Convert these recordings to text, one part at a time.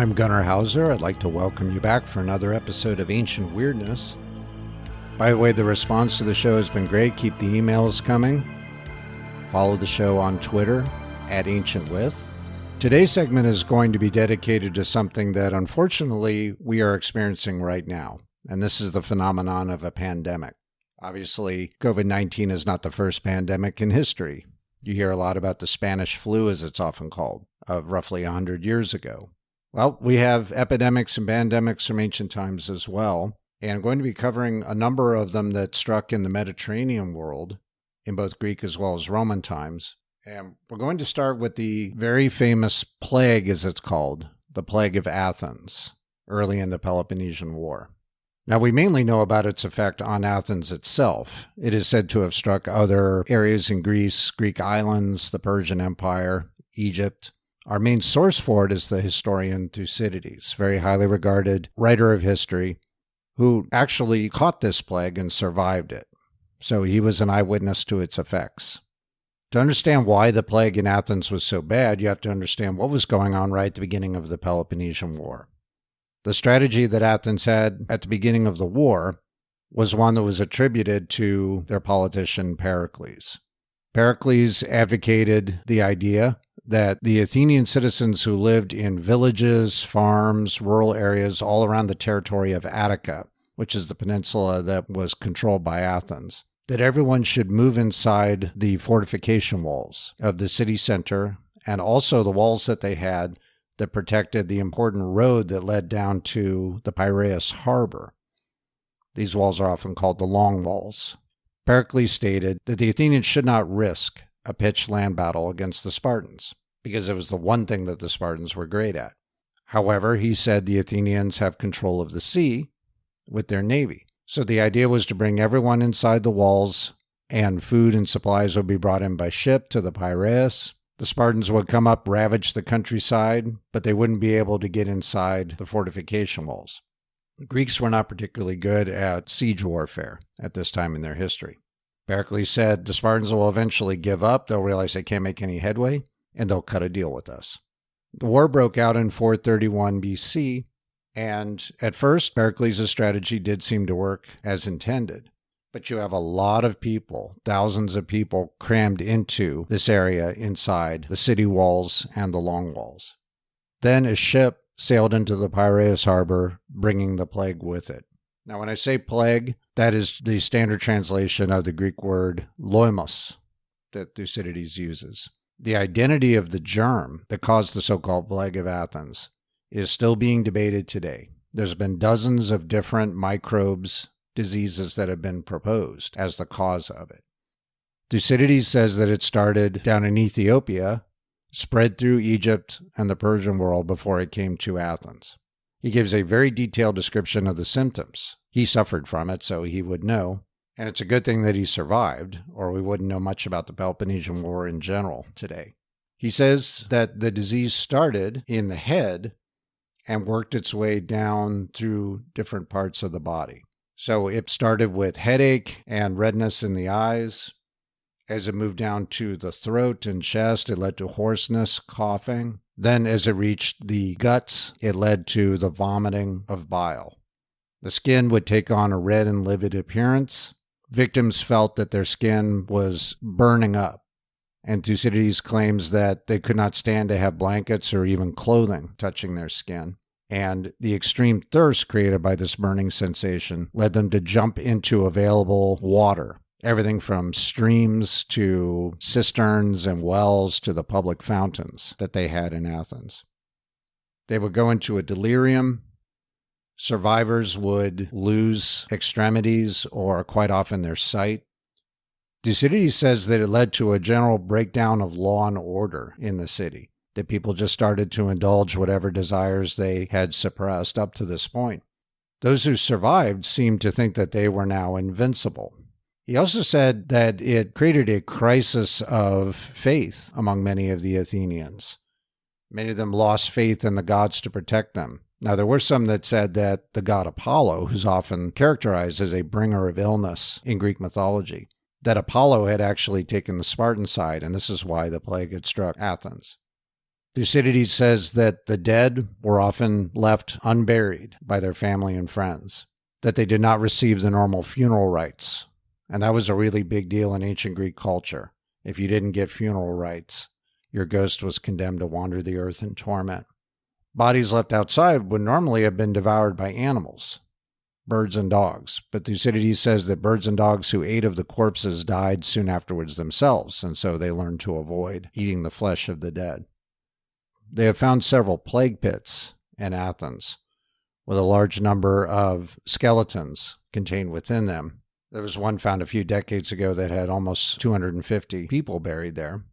I'm Gunnar Hauser. I'd like to welcome you back for another episode of Ancient Weirdness. By the way, the response to the show has been great. Keep the emails coming. Follow the show on Twitter @AncientWith. Today's segment is going to be dedicated to something that unfortunately we are experiencing right now, and this is the phenomenon of a pandemic. Obviously, COVID-19 is not the first pandemic in history. You hear a lot about the Spanish flu, as it's often called, of roughly 100 years ago. Well, we have epidemics and pandemics from ancient times as well, and I'm going to be covering a number of them that struck in the Mediterranean world, in both Greek as well as Roman times. And we're going to start with the very famous plague, as it's called, the Plague of Athens, early in the Peloponnesian War. Now, we mainly know about its effect on Athens itself. It is said to have struck other areas in Greece, Greek islands, the Persian Empire, Egypt. Our main source for it is the historian Thucydides, very highly regarded writer of history, who actually caught this plague and survived it. So he was an eyewitness to its effects. To understand why the plague in Athens was so bad, you have to understand what was going on right at the beginning of the Peloponnesian War. The strategy that Athens had at the beginning of the war was one that was attributed to their politician Pericles. Pericles advocated the idea that the Athenian citizens who lived in villages, farms, rural areas all around the territory of Attica, which is the peninsula that was controlled by Athens, that everyone should move inside the fortification walls of the city center and also the walls that they had that protected the important road that led down to the Piraeus harbor. These walls are often called the Long Walls. Pericles stated that the Athenians should not risk a pitched land battle against the Spartans, because it was the one thing that the Spartans were great at. However, he said the Athenians have control of the sea with their navy. So the idea was to bring everyone inside the walls, and food and supplies would be brought in by ship to the Piraeus. The Spartans would come up, ravage the countryside, but they wouldn't be able to get inside the fortification walls. The Greeks were not particularly good at siege warfare at this time in their history. Pericles said the Spartans will eventually give up, they'll realize they can't make any headway, and they'll cut a deal with us. The war broke out in 431 BC, and at first, Pericles' strategy did seem to work as intended. But you have a lot of people, thousands of people, crammed into this area inside the city walls and the Long Walls. Then a ship sailed into the Piraeus harbor, bringing the plague with it. Now, when I say plague, that is the standard translation of the Greek word loimos that Thucydides uses. The identity of the germ that caused the so-called Plague of Athens is still being debated today. There's been dozens of different microbes, diseases that have been proposed as the cause of it. Thucydides says that it started down in Ethiopia, spread through Egypt and the Persian world before it came to Athens. He gives a very detailed description of the symptoms. He suffered from it, so he would know. And it's a good thing that he survived, or we wouldn't know much about the Peloponnesian War in general today. He says that the disease started in the head and worked its way down through different parts of the body. So it started with headache and redness in the eyes. As it moved down to the throat and chest, it led to hoarseness, coughing. Then as it reached the guts, it led to the vomiting of bile. The skin would take on a red and livid appearance. Victims felt that their skin was burning up. And Thucydides claims that they could not stand to have blankets or even clothing touching their skin. And the extreme thirst created by this burning sensation led them to jump into available water. Everything from streams to cisterns and wells to the public fountains that they had in Athens. They would go into a delirium. Survivors would lose extremities or quite often their sight. Thucydides says that it led to a general breakdown of law and order in the city, that people just started to indulge whatever desires they had suppressed up to this point. Those who survived seemed to think that they were now invincible. He also said that it created a crisis of faith among many of the Athenians. Many of them lost faith in the gods to protect them. Now, there were some that said that the god Apollo, who's often characterized as a bringer of illness in Greek mythology, that Apollo had actually taken the Spartan side, and this is why the plague had struck Athens. Thucydides says that the dead were often left unburied by their family and friends, that they did not receive the normal funeral rites. And that was a really big deal in ancient Greek culture. If you didn't get funeral rites, your ghost was condemned to wander the earth in torment. Bodies left outside would normally have been devoured by animals, birds and dogs. But Thucydides says that birds and dogs who ate of the corpses died soon afterwards themselves, and so they learned to avoid eating the flesh of the dead. They have found several plague pits in Athens, with a large number of skeletons contained within them. There was one found a few decades ago that had almost 250 people buried there.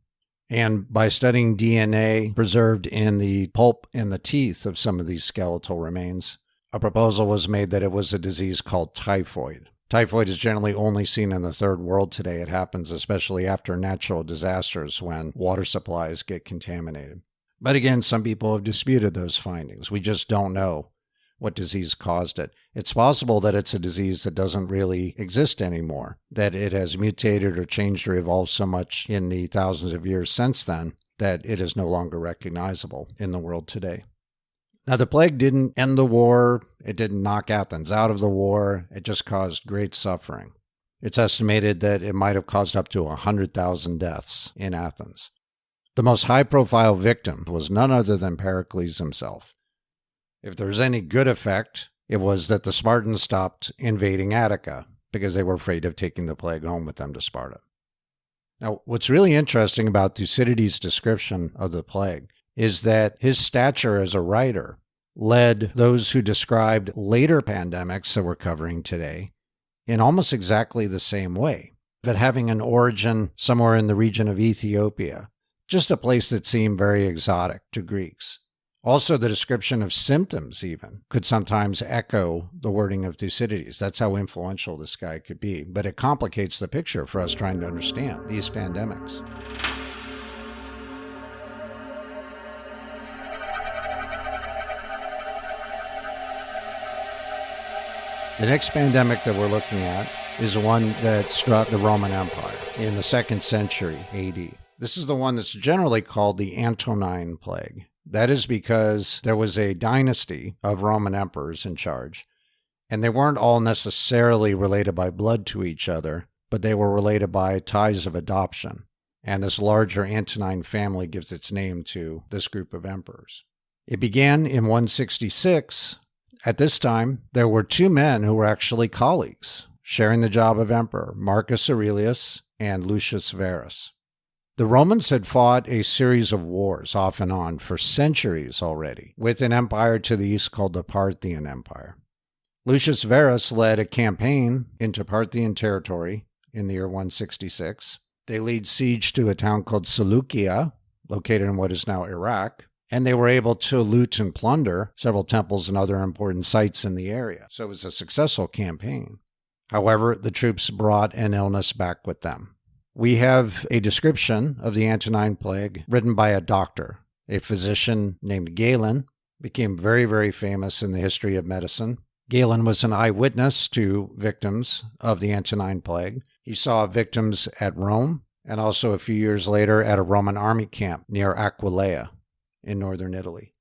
And by studying DNA preserved in the pulp and the teeth of some of these skeletal remains, a proposal was made that it was a disease called typhoid. Typhoid is generally only seen in the third world today. It happens especially after natural disasters when water supplies get contaminated. But again, some people have disputed those findings. We just don't know what disease caused it. It's possible that it's a disease that doesn't really exist anymore, that it has mutated or changed or evolved so much in the thousands of years since then that it is no longer recognizable in the world today. Now, the plague didn't end the war. It didn't knock Athens out of the war. It just caused great suffering. It's estimated that it might have caused up to 100,000 deaths in Athens. The most high-profile victim was none other than Pericles himself. If there was any good effect, it was that the Spartans stopped invading Attica because they were afraid of taking the plague home with them to Sparta. Now, what's really interesting about Thucydides' description of the plague is that his stature as a writer led those who described later pandemics that we're covering today in almost exactly the same way, but having an origin somewhere in the region of Ethiopia, just a place that seemed very exotic to Greeks. Also, the description of symptoms even could sometimes echo the wording of Thucydides. That's how influential this guy could be. But it complicates the picture for us trying to understand these pandemics. The next pandemic that we're looking at is one that struck the Roman Empire in the 2nd century AD. This is the one that's generally called the Antonine Plague. That is because there was a dynasty of Roman emperors in charge, and they weren't all necessarily related by blood to each other, but they were related by ties of adoption. And this larger Antonine family gives its name to this group of emperors. It began in 166. At this time, there were two men who were actually colleagues, sharing the job of emperor, Marcus Aurelius and Lucius Verus. The Romans had fought a series of wars off and on for centuries already, with an empire to the east called the Parthian Empire. Lucius Verus led a campaign into Parthian territory in the year 166. They laid siege to a town called Seleucia, located in what is now Iraq, and they were able to loot and plunder several temples and other important sites in the area. So it was a successful campaign. However, the troops brought an illness back with them. We have a description of the Antonine Plague written by a doctor, a physician named Galen, became very, very famous in the history of medicine. Galen was an eyewitness to victims of the Antonine Plague. He saw victims at Rome and also a few years later at a Roman army camp near Aquileia in northern Italy.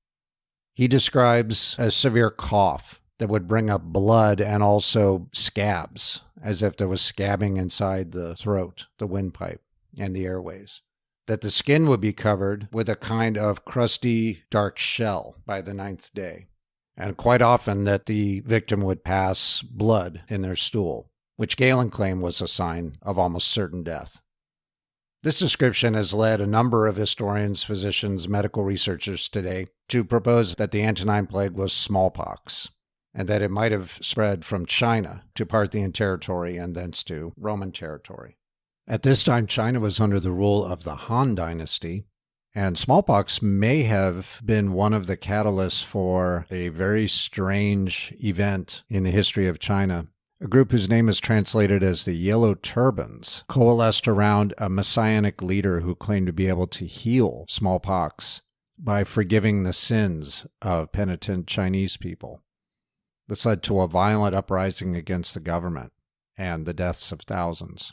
He describes a severe cough that would bring up blood and also scabs, as if there was scabbing inside the throat, the windpipe, and the airways. That the skin would be covered with a kind of crusty, dark shell by the 9th day. And quite often that the victim would pass blood in their stool, which Galen claimed was a sign of almost certain death. This description has led a number of historians, physicians, medical researchers today to propose that the Antonine Plague was smallpox, and that it might have spread from China to Parthian territory and thence to Roman territory. At this time, China was under the rule of the Han Dynasty, and smallpox may have been one of the catalysts for a very strange event in the history of China. A group whose name is translated as the Yellow Turbans coalesced around a messianic leader who claimed to be able to heal smallpox by forgiving the sins of penitent Chinese people. This led to a violent uprising against the government and the deaths of thousands.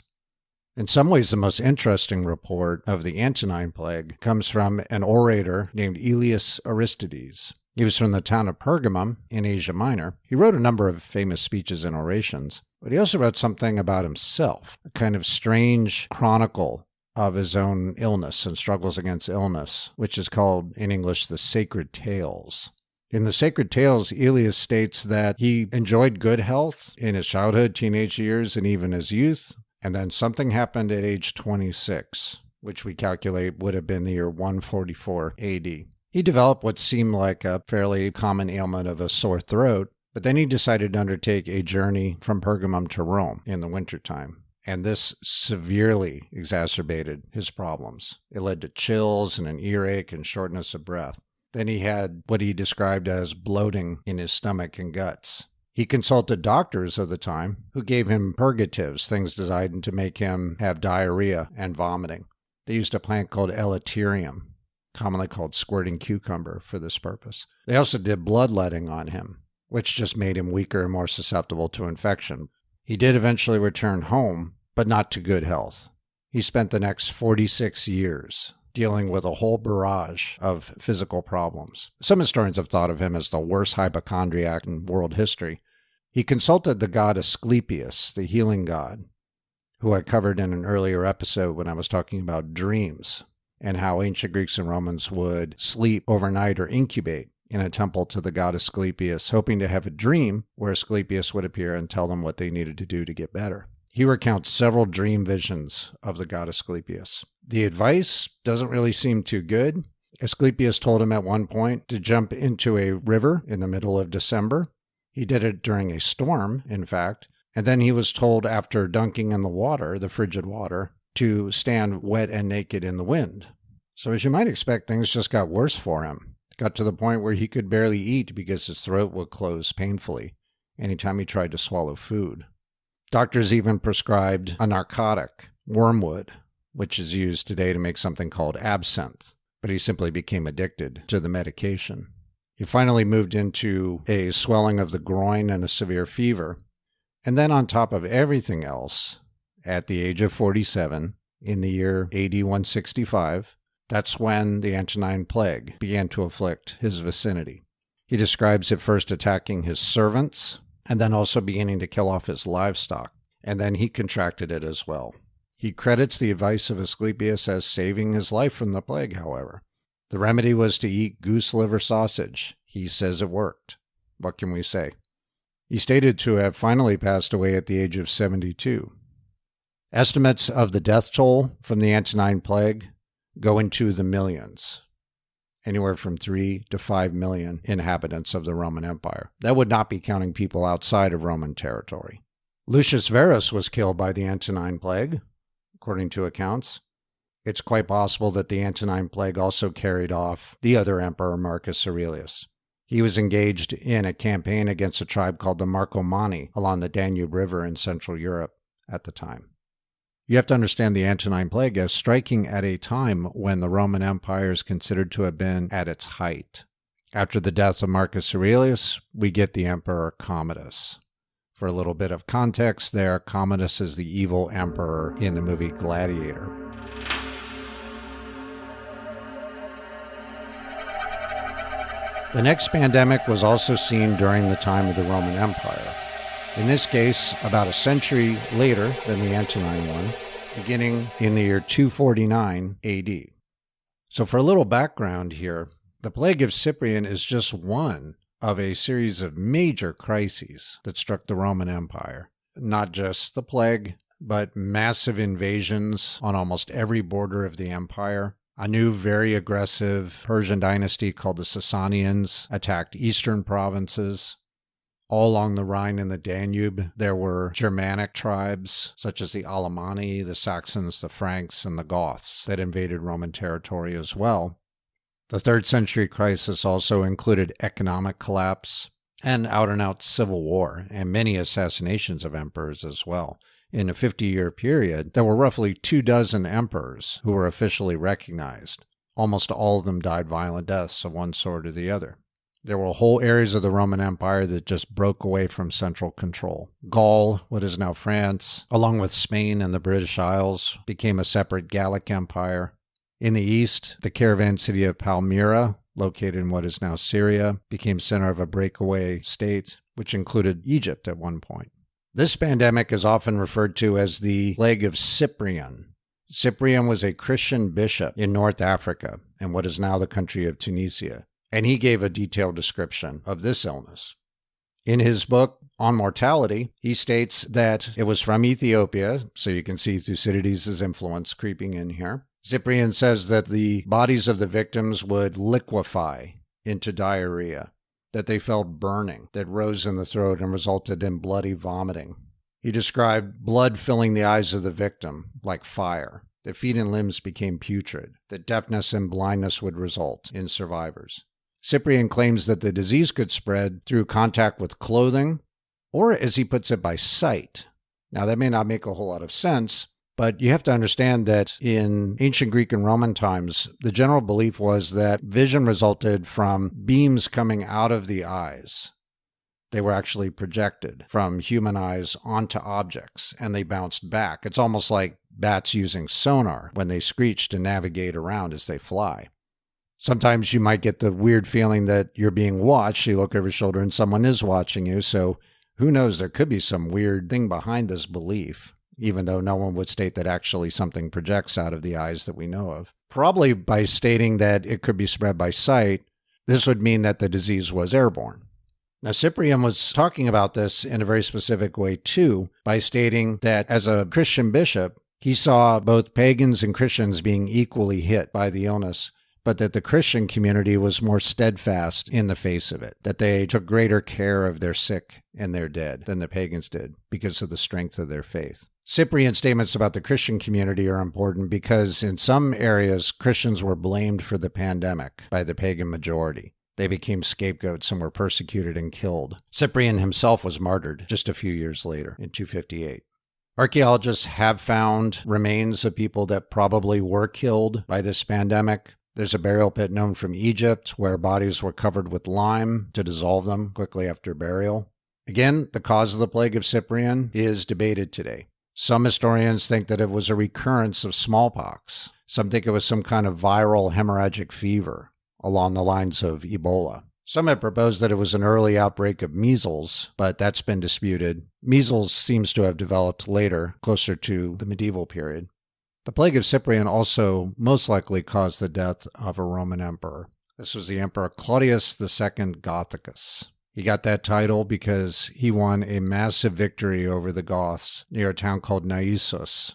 In some ways, the most interesting report of the Antonine Plague comes from an orator named Aelius Aristides. He was from the town of Pergamum in Asia Minor. He wrote a number of famous speeches and orations, but he also wrote something about himself, a kind of strange chronicle of his own illness and struggles against illness, which is called in English the Sacred Tales. In the Sacred Tales, Aelius states that he enjoyed good health in his childhood, teenage years, and even his youth, and then something happened at age 26, which we calculate would have been the year 144 AD. He developed what seemed like a fairly common ailment of a sore throat, but then he decided to undertake a journey from Pergamum to Rome in the wintertime, and this severely exacerbated his problems. It led to chills and an earache and shortness of breath. Then he had what he described as bloating in his stomach and guts. He consulted doctors of the time who gave him purgatives, things designed to make him have diarrhea and vomiting. They used a plant called elaterium, commonly called squirting cucumber, for this purpose. They also did bloodletting on him, which just made him weaker and more susceptible to infection. He did eventually return home, but not to good health. He spent the next 46 years dealing with a whole barrage of physical problems. Some historians have thought of him as the worst hypochondriac in world history. He consulted the god Asclepius, the healing god, who I covered in an earlier episode when I was talking about dreams and how ancient Greeks and Romans would sleep overnight or incubate in a temple to the god Asclepius, hoping to have a dream where Asclepius would appear and tell them what they needed to do to get better. He recounts several dream visions of the god Asclepius. The advice doesn't really seem too good. Asclepius told him at one point to jump into a river in the middle of December. He did it during a storm, in fact, and then he was told after dunking in the water, the frigid water, to stand wet and naked in the wind. So as you might expect, things just got worse for him. It got to the point where he could barely eat because his throat would close painfully anytime he tried to swallow food. Doctors even prescribed a narcotic, wormwood, which is used today to make something called absinthe, but he simply became addicted to the medication. He finally moved into a swelling of the groin and a severe fever, and then on top of everything else, at the age of 47, in the year AD 165, that's when the Antonine Plague began to afflict his vicinity. He describes it first attacking his servants, and then also beginning to kill off his livestock, and then he contracted it as well. He credits the advice of Asclepius as saving his life from the plague, however. The remedy was to eat goose liver sausage. He says it worked. What can we say? He stated to have finally passed away at the age of 72. Estimates of the death toll from the Antonine Plague go into the millions, anywhere from 3 to 5 million inhabitants of the Roman Empire. That would not be counting people outside of Roman territory. Lucius Verus was killed by the Antonine Plague, according to accounts. It's quite possible that the Antonine Plague also carried off the other emperor, Marcus Aurelius. He was engaged in a campaign against a tribe called the Marcomanni along the Danube River in Central Europe at the time. You have to understand the Antonine Plague as striking at a time when the Roman Empire is considered to have been at its height. After the death of Marcus Aurelius, we get the Emperor Commodus. For a little bit of context there, Commodus is the evil emperor in the movie Gladiator. The next pandemic was also seen during the time of the Roman Empire. In this case, about a century later than the Antonine one, beginning in the year 249 AD. So for a little background here, the Plague of Cyprian is just one of a series of major crises that struck the Roman Empire. Not just the plague, but massive invasions on almost every border of the empire. A new, very aggressive Persian dynasty called the Sasanians attacked eastern provinces. All along the Rhine and the Danube, there were Germanic tribes, such as the Alemanni, the Saxons, the Franks, and the Goths, that invaded Roman territory as well. The 3rd century crisis also included economic collapse and out-and-out civil war, and many assassinations of emperors as well. In a 50-year period, there were roughly 24 emperors who were officially recognized. Almost all of them died violent deaths of one sort or the other. There were whole areas of the Roman Empire that just broke away from central control. Gaul, what is now France, along with Spain and the British Isles, became a separate Gallic empire. In the east, the caravan city of Palmyra, located in what is now Syria, became center of a breakaway state, which included Egypt at one point. This pandemic is often referred to as the Plague of Cyprian. Cyprian was a Christian bishop in North Africa, in what is now the country of Tunisia, and he gave a detailed description of this illness. In his book, On Mortality, he states that it was from Ethiopia, so you can see Thucydides' influence creeping in here. Cyprian says that the bodies of the victims would liquefy into diarrhea, that they felt burning, that rose in the throat and resulted in bloody vomiting. He described blood filling the eyes of the victim like fire, that feet and limbs became putrid, that deafness and blindness would result in survivors. Cyprian claims that the disease could spread through contact with clothing, or as he puts it, by sight. Now, that may not make a whole lot of sense, but you have to understand that in ancient Greek and Roman times, the general belief was that vision resulted from beams coming out of the eyes. They were actually projected from human eyes onto objects, and they bounced back. It's almost like bats using sonar when they screech to navigate around as they fly. Sometimes you might get the weird feeling that you're being watched. You look over your shoulder and someone is watching you. So who knows? There could be some weird thing behind this belief, even though no one would state that actually something projects out of the eyes that we know of. Probably by stating that it could be spread by sight, this would mean that the disease was airborne. Now, Cyprian was talking about this in a very specific way, too, by stating that as a Christian bishop, he saw both pagans and Christians being equally hit by the illness, but that the Christian community was more steadfast in the face of it, that they took greater care of their sick and their dead than the pagans did because of the strength of their faith. Cyprian's statements about the Christian community are important because in some areas, Christians were blamed for the pandemic by the pagan majority. They became scapegoats and were persecuted and killed. Cyprian himself was martyred just a few years later in 258. Archaeologists have found remains of people that probably were killed by this pandemic. There's a burial pit known from Egypt where bodies were covered with lime to dissolve them quickly after burial. Again, the cause of the plague of Cyprian is debated today. Some historians think that it was a recurrence of smallpox. Some think it was some kind of viral hemorrhagic fever along the lines of Ebola. Some have proposed that it was an early outbreak of measles, but that's been disputed. Measles seems to have developed later, closer to the medieval period. The plague of Cyprian also most likely caused the death of a Roman emperor. This was the Emperor Claudius II Gothicus. He got that title because he won a massive victory over the Goths near a town called Naissus.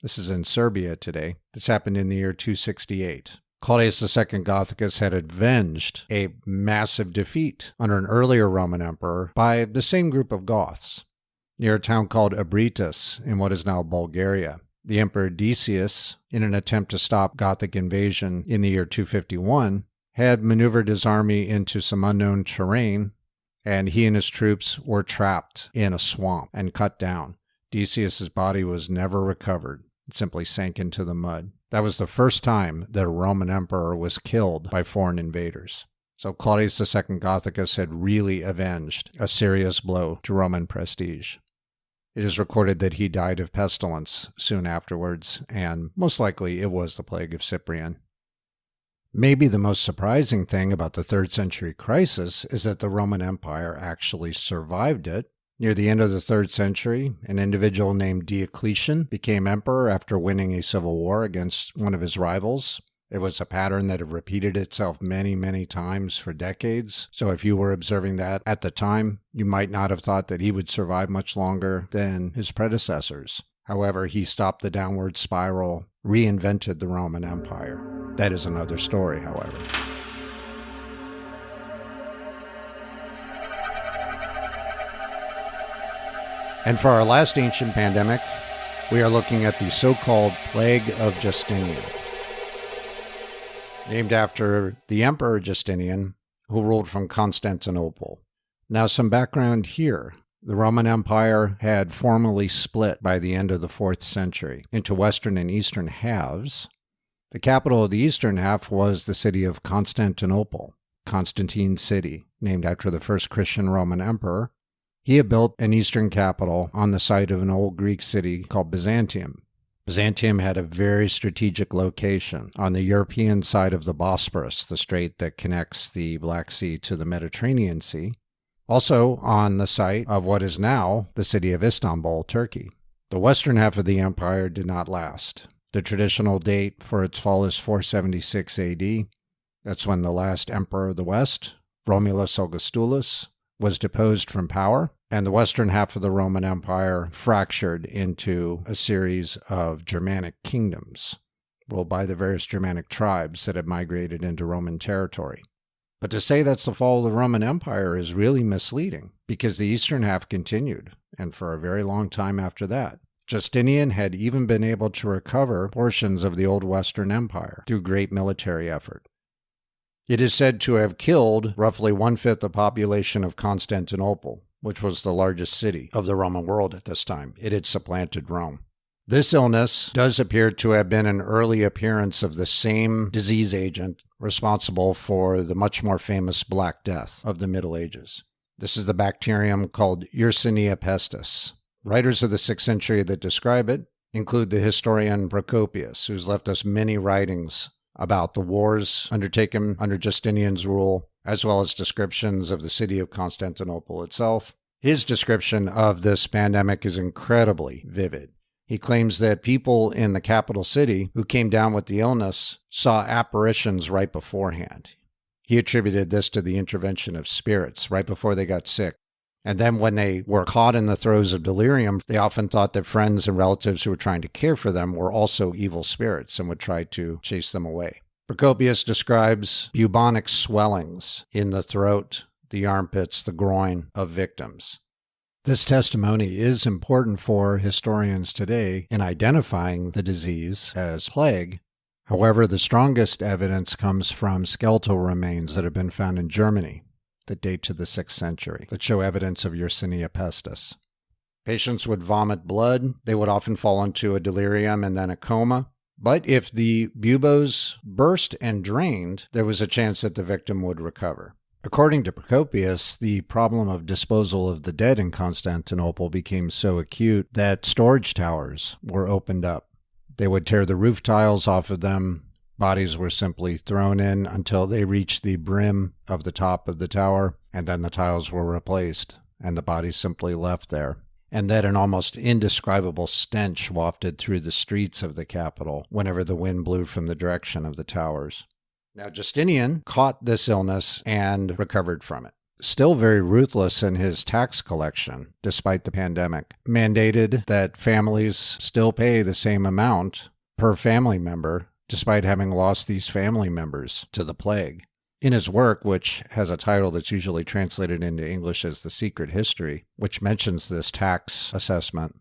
This is in Serbia today. This happened in the year 268. Claudius II Gothicus had avenged a massive defeat under an earlier Roman emperor by the same group of Goths near a town called Abritus in what is now Bulgaria. The Emperor Decius, in an attempt to stop Gothic invasion in the year 251, had maneuvered his army into some unknown terrain, and he and his troops were trapped in a swamp and cut down. Decius's body was never recovered. It simply sank into the mud. That was the first time that a Roman emperor was killed by foreign invaders. So Claudius II Gothicus had really avenged a serious blow to Roman prestige. It is recorded that he died of pestilence soon afterwards, and most likely it was the plague of Cyprian. Maybe the most surprising thing about the 3rd century crisis is that the Roman Empire actually survived it. Near the end of the 3rd century, an individual named Diocletian became emperor after winning a civil war against one of his rivals. It was a pattern that had repeated itself many, many times for decades. So if you were observing that at the time, you might not have thought that he would survive much longer than his predecessors. However, he stopped the downward spiral, reinvented the Roman Empire. That is another story, however. And for our last ancient pandemic, we are looking at the so-called Plague of Justinian, named after the Emperor Justinian, who ruled from Constantinople. Now, some background here. The Roman Empire had formally split by the end of the 4th century into western and eastern halves. The capital of the eastern half was the city of Constantinople. Constantine City, named after the first Christian Roman emperor. He had built an eastern capital on the site of an old Greek city called Byzantium. Byzantium had a very strategic location on the European side of the Bosporus, the strait that connects the Black Sea to the Mediterranean Sea. Also on the site of what is now the city of Istanbul, Turkey. The western half of the empire did not last. The traditional date for its fall is 476 AD. That's when the last emperor of the West, Romulus Augustulus, was deposed from power, and the western half of the Roman Empire fractured into a series of Germanic kingdoms, ruled by the various Germanic tribes that had migrated into Roman territory. But to say that's the fall of the Roman Empire is really misleading, because the eastern half continued, and for a very long time after that. Justinian had even been able to recover portions of the old Western Empire through great military effort. It is said to have killed roughly 1/5 the population of Constantinople, which was the largest city of the Roman world at this time. It had supplanted Rome. This illness does appear to have been an early appearance of the same disease agent responsible for the much more famous Black Death of the Middle Ages. This is the bacterium called Yersinia pestis. Writers of the 6th century that describe it include the historian Procopius, who's left us many writings about the wars undertaken under Justinian's rule, as well as descriptions of the city of Constantinople itself. His description of this pandemic is incredibly vivid. He claims that people in the capital city who came down with the illness saw apparitions right beforehand. He attributed this to the intervention of spirits right before they got sick. And then when they were caught in the throes of delirium, they often thought that friends and relatives who were trying to care for them were also evil spirits and would try to chase them away. Procopius describes bubonic swellings in the throat, the armpits, the groin of victims. This testimony is important for historians today in identifying the disease as plague. However, the strongest evidence comes from skeletal remains that have been found in Germany that date to the 6th century, that show evidence of Yersinia pestis. Patients would vomit blood. They would often fall into a delirium and then a coma. But if the buboes burst and drained, there was a chance that the victim would recover. According to Procopius, the problem of disposal of the dead in Constantinople became so acute that storage towers were opened up. They would tear the roof tiles off of them. Bodies were simply thrown in until they reached the brim of the top of the tower, and then the tiles were replaced, and the bodies simply left there. And then an almost indescribable stench wafted through the streets of the capital whenever the wind blew from the direction of the towers. Now, Justinian caught this illness and recovered from it. Still very ruthless in his tax collection, despite the pandemic, mandated that families still pay the same amount per family member, despite having lost these family members to the plague. In his work, which has a title that's usually translated into English as The Secret History, which mentions this tax assessment,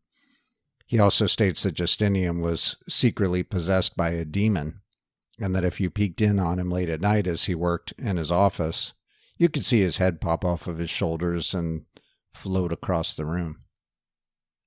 he also states that Justinian was secretly possessed by a demon, and that if you peeked in on him late at night as he worked in his office, you could see his head pop off of his shoulders and float across the room.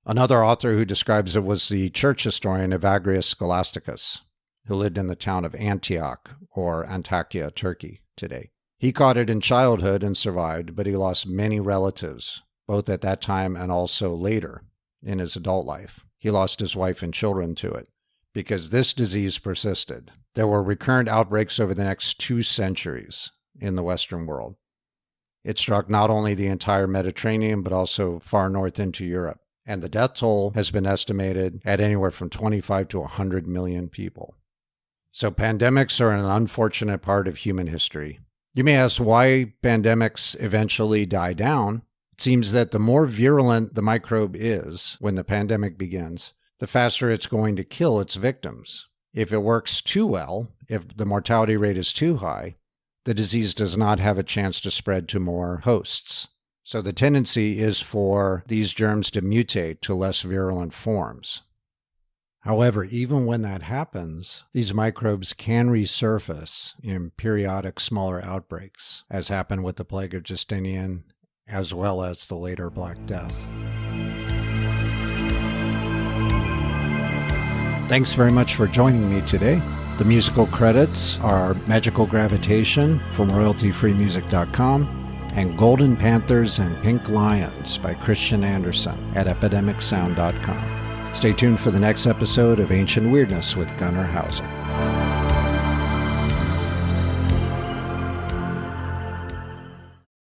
Another author who describes it was the church historian Evagrius Scholasticus, who lived in the town of Antioch, or Antakya, Turkey, today. He caught it in childhood and survived, but he lost many relatives, both at that time and also later in his adult life. He lost his wife and children to it, because this disease persisted. There were recurrent outbreaks over the next 2 centuries in the Western world. It struck not only the entire Mediterranean, but also far north into Europe. And the death toll has been estimated at anywhere from 25 to 100 million people. So pandemics are an unfortunate part of human history. You may ask why pandemics eventually die down. It seems that the more virulent the microbe is when the pandemic begins, the faster it's going to kill its victims. If it works too well, if the mortality rate is too high, the disease does not have a chance to spread to more hosts. So the tendency is for these germs to mutate to less virulent forms. However, even when that happens, these microbes can resurface in periodic smaller outbreaks, as happened with the Plague of Justinian, as well as the later Black Death. Thanks very much for joining me today. The musical credits are Magical Gravitation from royaltyfreemusic.com and Golden Panthers and Pink Lions by Christian Andersen at epidemicsound.com. Stay tuned for the next episode of Ancient Weirdness with Gunnar Hauser.